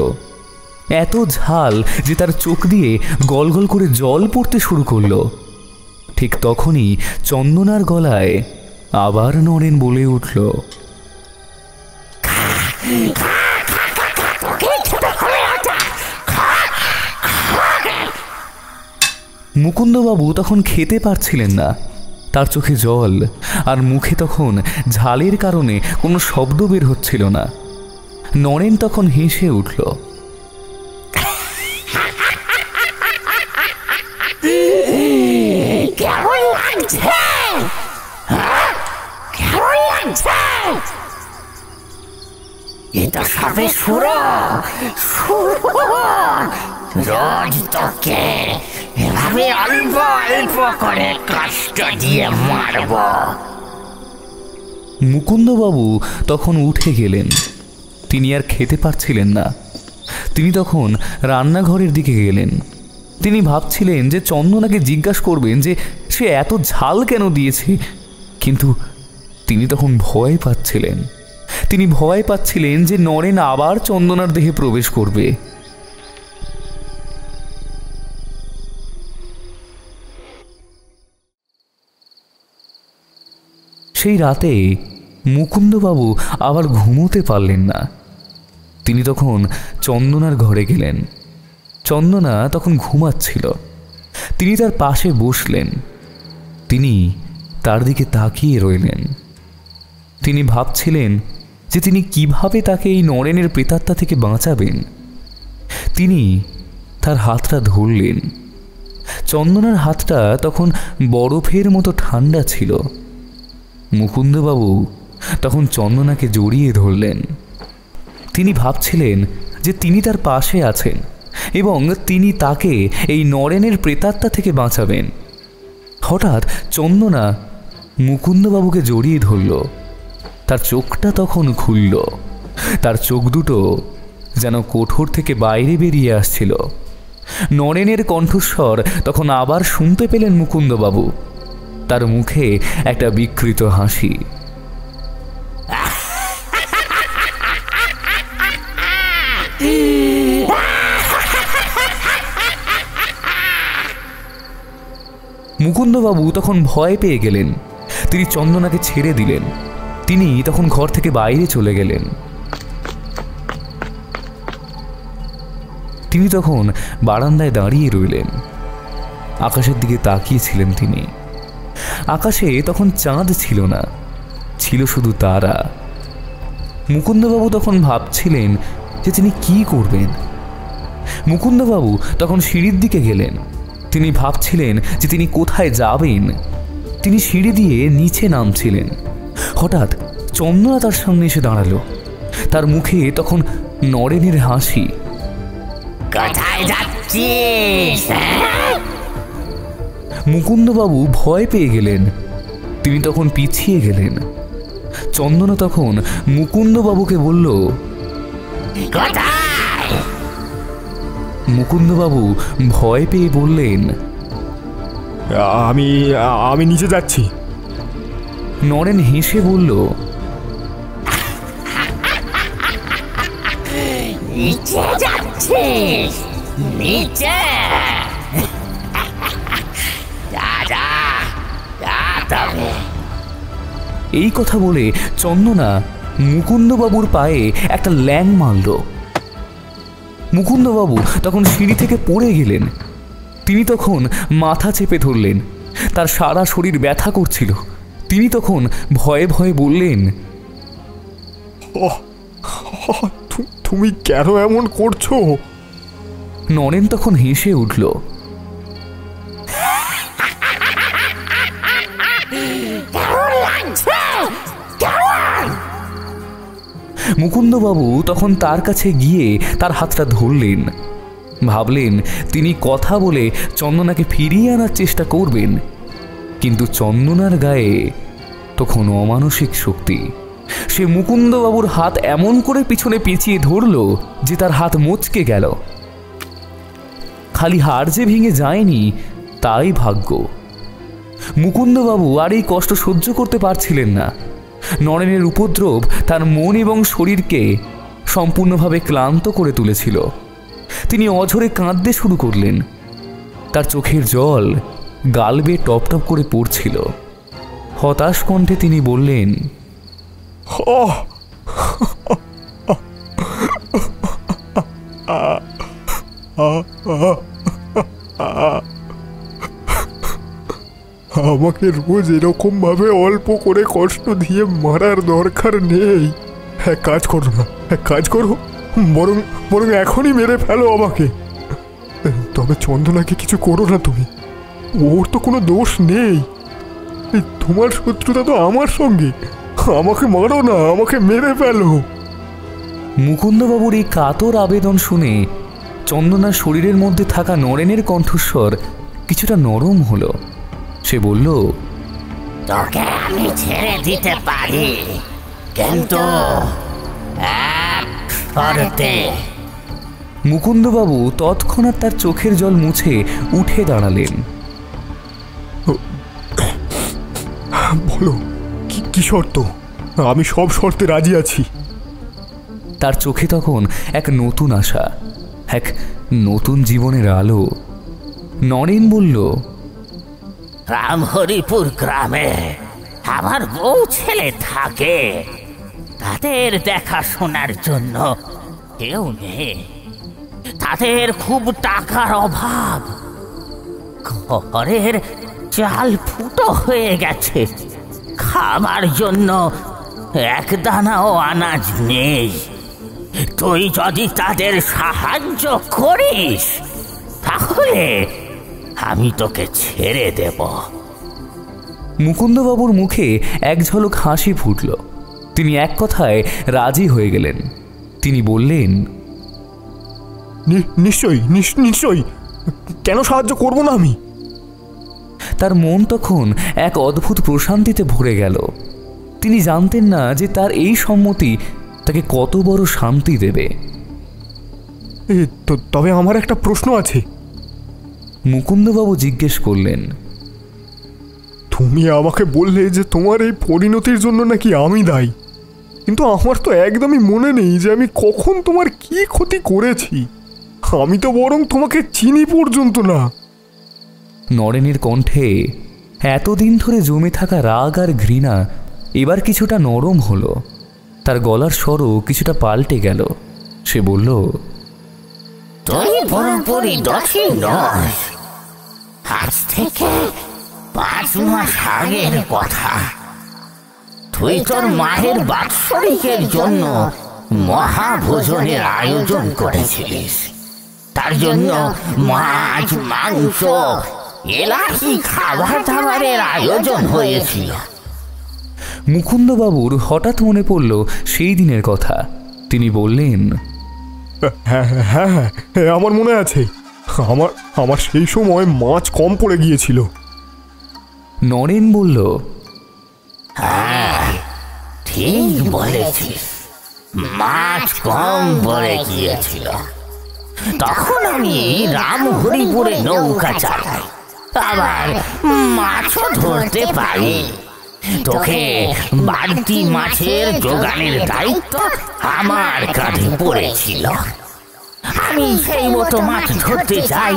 এত ঝাল যে তার চোখ দিয়ে গল গল করে জল পড়তে শুরু করলো। ঠিক তখনই চন্দনার গলায় আবার নরেন বলে উঠল, মুকুন্দবাবু তখন খেতে পারছিলেন না। তার চোখে জল, আর মুখে তখন ঝালের কারণে কোনো শব্দ বের হচ্ছিল না। নরেন তখন হেসে উঠল, কেমন লাগছে? কেমন লাগছে? এটা সবে শুরু। রোজ তোকে এভাবে অল্প অল্প করে কষ্ট দিয়ে মারব। মুকুন্দবাবু তখন উঠে গেলেন। তিনি আর খেতে পারছিলেন না। তিনি তখন রান্নাঘরের দিকে গেলেন। তিনি ভাবছিলেন যে চন্দনাকে জিজ্ঞাসা করবেন যে সে এত ঝাল কেন দিয়েছে, কিন্তু তিনি তখন ভয় পাচ্ছিলেন। তিনি ভয় পাচ্ছিলেন যে নরেন আবার চন্দনার দেহে প্রবেশ করবে। সেই রাতে মুকুন্দবাবু আবার ঘুমোতে পারলেন না। তিনি তখন চন্দনার ঘরে গেলেন। চন্দনা তখন ঘুমাচ্ছিল। তিনি তার পাশে বসলেন। তিনি তার দিকে তাকিয়ে রইলেন। তিনি ভাবছিলেন যে তিনি কিভাবে তাকে এই নরেনের প্রেতাত্মা থেকে বাঁচাবেন। তিনি তার হাতটা ধরলেন। চন্দনার হাতটা তখন বরফের মতো ঠান্ডা ছিল। মুকুন্দবাবু তখন চন্দনাকে জড়িয়ে ধরলেন। তিনি ভাবছিলেন যে তিনি তার পাশে আছেন এবং তিনি তাকে এই নরেনের প্রেতাত্মা থেকে বাঁচাবেন। হঠাৎ চন্দনা মুকুন্দবাবুকে জড়িয়ে ধরল। তার চোখটা তখন খুলল। তার চোখ দুটো যেন কোঠর থেকে বাইরে বেরিয়ে আসছিল। নরেনের কণ্ঠস্বর তখন আবার শুনতে পেলেন মুকুন্দবাবু। তার মুখে একটা বিকৃত হাসি। মুকুন্দবাবু তখন ভয় পেয়ে গেলেন। তিনি চন্দনাকে ছেড়ে দিলেন। তিনি তখন ঘর থেকে বাইরে চলে গেলেন। তিনি তখন বারান্দায় দাঁড়িয়ে রইলেন। আকাশের দিকে তাকিয়েছিলেন তিনি। আকাশে তখন চাঁদ ছিল না, ছিল শুধু তারা। মুকুন্দবাবু তখন ভাবছিলেন যে তিনি কি করবেন। মুকুন্দবাবু তখন সিঁড়ির দিকে গেলেন। তিনি ভাবছিলেন যে তিনি কোথায় যাবেন। তিনি সিঁড়ি দিয়ে নিচে নামছিলেন। হঠাৎ চন্দনা তার সামনে এসে দাঁড়ালো। তার মুখে তখন নরেনের হাসি। কোথায় যাচ্ছিস? মুকুন্দবাবু ভয় পেয়ে গেলেন। তিনি তখন পিছিয়ে গেলেন। চন্দনা তখন মুকুন্দবাবুকে বলল, কোথায়? মুকুন্দবাবু ভয় পেয়ে বললেন, আমি নিচে যাচ্ছি। নরেন হেসে বলল, নিচে যাচ্ছিস? নিচে তবে। এই কথা বলে চন্দনা মুকুন্দবাবুর পায়ে একটা ল্যাং মারল। মুকুন্দবাবু তখন সিঁড়ি থেকে পড়ে গেলেন। তিনি তখন মাথা চেপে ধরলেন, তার সারা শরীর ব্যথা করছিল। তিনি তখন ভয়ে ভয়ে বললেন, তুমি কেন এমন করছো? নরেন তখন হেসে উঠল। মুকুন্দবাবু তখন তার কাছে গিয়ে তার হাতটা ধরলেন। ভাবলেন তিনি কথা বলে চন্দনাকে ফিরিয়ে আনার চেষ্টা করবেন, কিন্তু চন্দনার গায়ে তখন অমানসিক শক্তি। সে মুকুন্দবাবুর হাত এমন করে পিছনে পেঁচিয়ে ধরল যে তার হাত মচকে গেল। খালি হাড় যে ভেঙে যায়নি তাই ভাগ্য। মুকুন্দবাবু আর এই কষ্ট সহ্য করতে পারছিলেন না। নরেনের উপদ্রব তার মন এবং শরীরকে সম্পূর্ণভাবে ক্লান্ত করে তুলেছিল। তিনি অঝরে কাঁদতে শুরু করলেন। তার চোখের জল গাল বেয়ে টপ টপ করে পড়ছিল। হতাশ কণ্ঠে তিনি বললেন, আমাকে রোজ এরকম ভাবে অল্প করে কষ্ট দিয়ে মারার দরকার নেই। এক কাজ করো না, এক কাজ করো, বরং বরং এখনই মেরে ফেলো আমাকে। তবে চন্দনাকে কিছু করো না তুমি, ওর তো কোনো দোষ নেই। তোমার শত্রুতা তো আমার সঙ্গে। আমাকে মারো না, আমাকে মেরে ফেলো। মুকুন্দবাবুর এই কাতর আবেদন শুনে চন্দনার শরীরের মধ্যে থাকা নরেনের কণ্ঠস্বর কিছুটা নরম হলো। সে বলল, তোকে আমি ছেড়ে দিতে পারি, কিন্তু এক শর্তে। মুকুন্দবাবু তৎক্ষণাৎ তার চোখের জল মুছে উঠে দাঁড়ালেন। বলো, কি শর্ত? আমি সব শর্তে রাজি আছি। তার চোখে তখন এক নতুন আশা, এক নতুন জীবনের আলো। নরেন বলল, রামহরিপুর গ্রামে আমার বউ ছেলে থাকে, তাদের দেখাশোনার জন্য কেউ নেই। তাদের খুব টাকার অভাব, ঘরের চাল ফুটো হয়ে গেছে, খাবার জন্য এক দানাও আনাজ নেই। তুই যদি তাদের সাহায্য করিস তাহলে আমি তোকে ছেড়ে দেব। মুকুন্দবাবুর মুখে এক ঝলক হাসি ফুটল। তিনি এক কথায় রাজি হয়ে গেলেন। তিনি বললেন, নিশ্চয়ই নিশ্চয়ই, কেন সাহায্য করব না আমি? তার মন তখন এক অদ্ভুত প্রশান্তিতে ভরে গেল। তিনি জানতেন না যে তার এই সম্মতি তাকে কত বড় শান্তি দেবে। তবে আমার একটা প্রশ্ন আছে। মুকুন্দবাবু জিজ্ঞেস করলেন, তুমি আমাকে বললে যে তোমার এই পরিণতির জন্য নাকি আমি দায়ী, কিন্তু আমার তো একদমই মনে নেই যে আমি কখন তোমার কি ক্ষতি করেছি। আমি তো বরং তোমাকে চিনি পর্যন্ত না। নরেনের কণ্ঠে এতদিন ধরে জমে থাকা রাগ আর ঘৃণা এবার কিছুটা নরম হলো। তার গলার স্বরও কিছুটা পাল্টে গেল। সে বলল, তুই পুরোপুরি দোষী নস। আজ থেকে 5 মাস আগের কথা, তুই তোর মায়ের বাৎসরিকের জন্য মহাভোজনের আয়োজন করেছিলিস। তার জন্য মাছ, মাংস, এলাহি খাবার দাবারের আয়োজন হয়েছিল। মুকুন্দবাবুর হঠাৎ মনে পড়ল সেই দিনের কথা। তিনি বললেন, হ্যাঁ হ্যাঁ হ্যাঁ, আমার মনে আছে। আমার সেই সময় মাছ কম পড়ে গিয়েছিল। নরেন বলল, হ্যাঁ ঠিক বলেছিস, মাছ কম পড়ে গিয়েছিল। তখন আমি রামহরিপুরে নৌকা চালাই, আবার মাছও ধরতে পারি। তোকে বাড়তি মাছের জোগানের দায়িত্ব আমার কাঁধে পড়েছিল। আমি সেই মতো মাছ ধরতে যাই।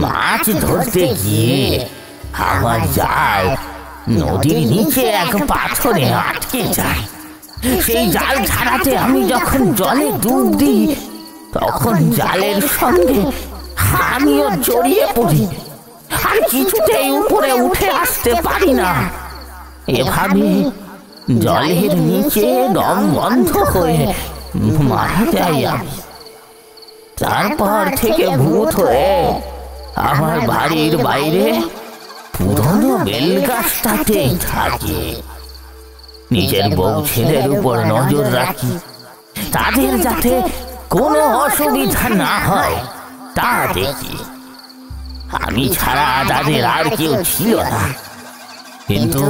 মাছ ধরতে গিয়ে আমার জাল নদীর নিচে এক পাথরে আটকে যায়। সেই জাল ছাড়াতে আমি যখন জলে ডুব দিই, তখন জালের সঙ্গে আমিও জড়িয়ে পড়ি, আর কিছুতেই উপরে উঠে আসতে পারি না। এভাবে জলের নিচে দম বন্ধ হয়ে মারা যাই আমি। তারপর থেকে ভূত হয়ে আমার বাড়ির বাইরে পুরনো বেলগাছটাতেই থাকি। নিজের বউ ছেলের উপর নজর রাখি, তাদের যাতে কোনো অসুবিধা না হয় তা দেখি। আমি ছাড়া তাদের আর কেউ ছিল না, কিন্তু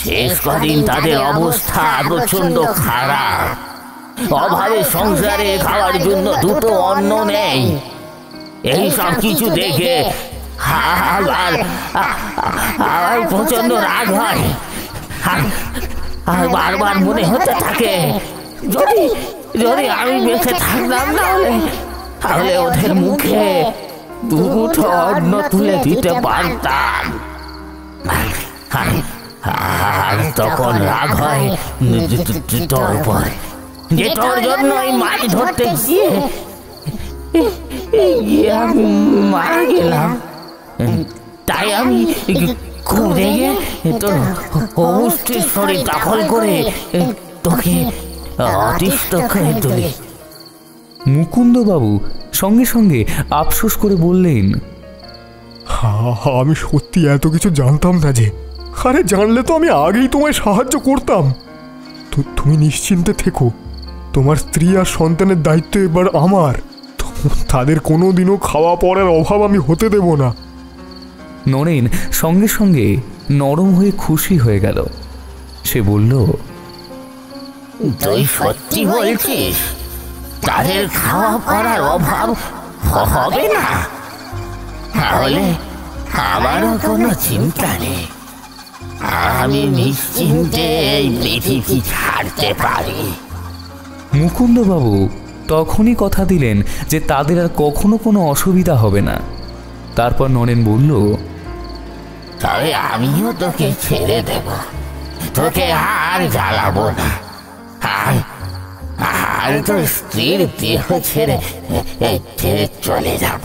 শেষ কদিন তাদের অবস্থা প্রচন্ড খারাপ। অভাবে সংসারে খাওয়ার জন্য দুটো অন্ন নেই। এই সব কিছু দেখে আমার প্রচন্ড রাগ হয়, আর বারবার মনে হতে থাকে যদি যদি আমি বেঁচে থাকতাম তাহলে ওদের মুখে দুটো অন্ন তুলে দিতে পারতাম। আর তখন রাগ হয় তোর উপর, যে তোর জন্যই মাছ ধরতে গিয়ে আমি মারা গেলাম। তাই আমি খুব রেগে তোর অবস্থির শরীর দখল করে তোকে অতিষ্ঠ করে তুলি। মুকুন্দবাবু সঙ্গে সঙ্গে আফসোস করে বললেন, আমি সত্যি এত কিছু জানতাম না যে। আরে জানলে তো আমি আগেই তোমায় সাহায্য করতাম। তো তুমি নিশ্চিন্তে থেকো, তোমার স্ত্রী আর সন্তানের দায়িত্ব এবার আমার। তাদের কোনো দিনও খাওয়া পড়ার অভাব আমি হতে দেব না। নরেন সঙ্গে সঙ্গে নরম হয়ে খুশি হয়ে গেল। সে বলল, তুই সত্যি বলছিস? তাদের খাওয়া পড়ার অভাব হবে না? তাহলে আমারও কোনো চিন্তা নেই, আমি নিশ্চিন্তে এই পৃথিবী ছাড়তে পারি। মুকুন্দবাবু তখনই কথা দিলেন যে তাদের আর কখনো কোনো অসুবিধা হবে না। তারপর নরেন বলল, তবে আমিও তোকে ছেড়ে দেব, তোকে আর জ্বালাবো না, আর তোর স্ত্রীর দেহ ছেড়ে চলে যাব।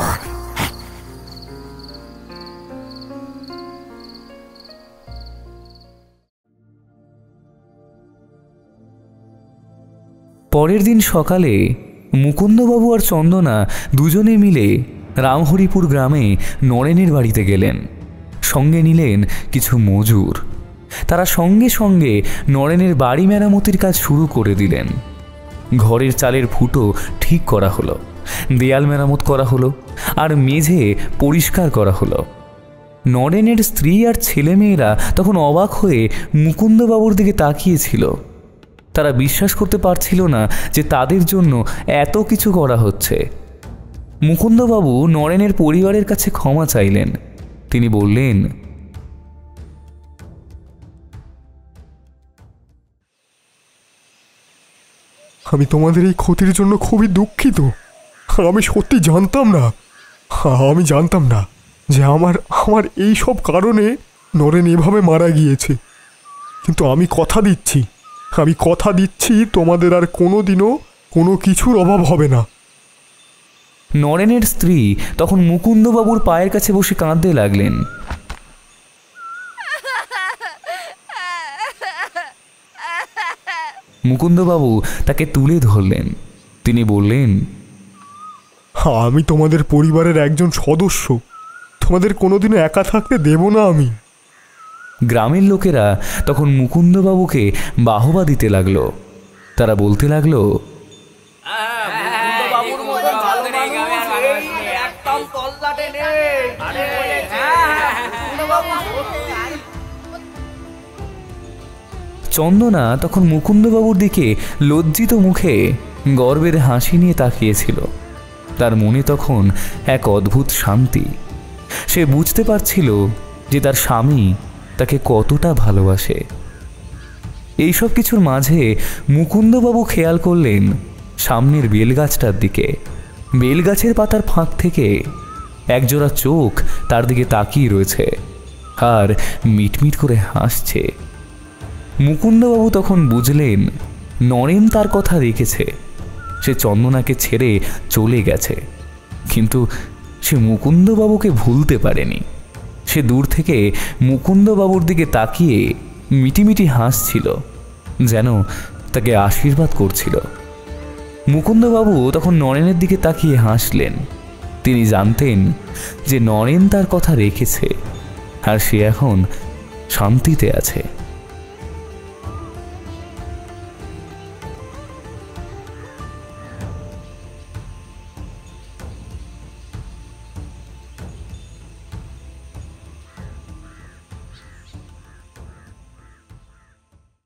পরের দিন সকালে মুকুন্দবাবু আর চন্দনা দুজনে মিলে রামহরিপুর গ্রামে নরেনের বাড়িতে গেলেন। সঙ্গে নিলেন কিছু মজুর। তারা সঙ্গে সঙ্গে নরেনের বাড়ি মেরামতির কাজ শুরু করে দিলেন। ঘরের চালের ফুটো ঠিক করা হলো, দেয়াল মেরামত করা হলো, আর মেঝে পরিষ্কার করা হলো। নরেনের স্ত্রী আর ছেলেমেয়েরা তখন অবাক হয়ে মুকুন্দবাবুর দিকে তাকিয়েছিল। তারা বিশ্বাস করতে পারছিল না যে তাদের জন্য এত কিছু করা হচ্ছে। মুকুন্দবাবু নরেনের পরিবারের কাছে ক্ষমা চাইলেন। তিনি বললেন, আমি তোমাদের এই ক্ষতির জন্য খুবই দুঃখিত। আমি সত্যি জানতাম না, আমি জানতাম না যে আমার এই সব কারণে নরেন এভাবে মারা গিয়েছে। কিন্তু আমি কথা দিচ্ছি তোমাদের আর কোনো দিনও কোনো কিছুর অভাব হবে না। নরেনের স্ত্রী তখন মুকুন্দবাবুর পায়ের কাছে বসে কাঁদতে লাগলেন। মুকুন্দবাবু তাকে তুলে ধরলেন। তিনি বললেন, আমি তোমাদের পরিবারের একজন সদস্য, তোমাদের কোনোদিনও একা থাকতে দেব না আমি। গ্রামের লোকেরা তখন মুকুন্দবাবুকে বাহবা দিতে লাগলো। তারা বলতে লাগলো, চন্দনা তখন মুকুন্দবাবুর দিকে লজ্জিত মুখে গর্বের হাসি নিয়ে তাকিয়েছিল। তার মনে তখন এক অদ্ভুত শান্তি। সে বুঝতে পারছিল যে তার স্বামী তাকে কতটা ভালোবাসে। এইসব কিছুর মাঝে মুকুন্দবাবু খেয়াল করলেন সামনের বেলগাছটার দিকে। বেলগাছের পাতার ফাঁক থেকে একজোড়া চোখ তার দিকে তাকিয়ে রয়েছে আর মিটমিট করে হাসছে। মুকুন্দবাবু তখন বুঝলেন নরেন তার কথা রেখেছে, সে চন্দনাকে ছেড়ে চলে গেছে। কিন্তু সে মুকুন্দবাবুকে ভুলতে পারেনি। সে দূর থেকে মুকুন্দবাবুর দিকে তাকিয়ে মিটিমিটি হাসছিল, যেন তাকে আশীর্বাদ করছিল। মুকুন্দবাবু তখন নরেনের দিকে তাকিয়ে হাসলেন। তিনি জানতেন যে নরেন তার কথা রেখেছে আর সে এখন শান্তিতে আছে।